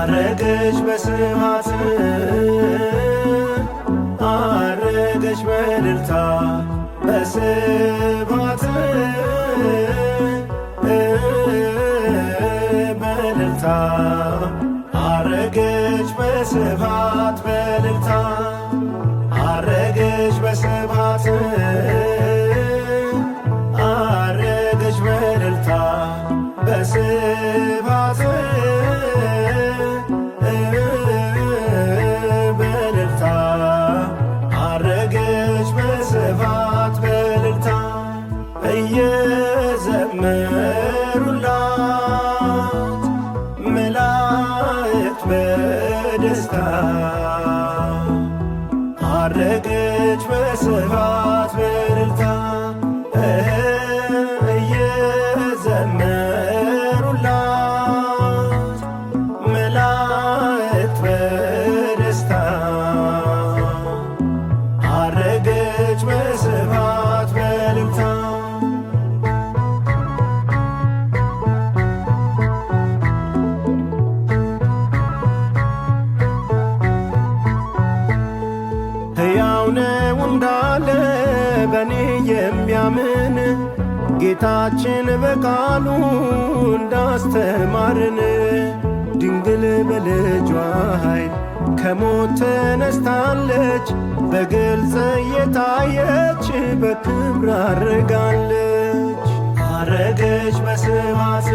አረገች በስብሐት አረገች በእልልታ በስብሐት በእልልታ አረገች በስብሐት በእልልታ አረገች በስብሐት አረገች በእልልታ በስብሐት በእልልታ አረገች በስብሐት በእልልታ እየዘመሩላት መላእክት በደስታ አረገች በስብሐት በእልልታ እየዘመሩላት መላእክት በደስታ አረገች በስብሐት በእልልታ ሕያው ነው እንዳለ በኔ የሚያምን ጌታችን በቃሉ እንዳስተማርን ድንግል በልጇ ኃይል ከሞት ተነስታለች በግልጽ እየታየች በክብር አርጋለች አረገች በስብሐት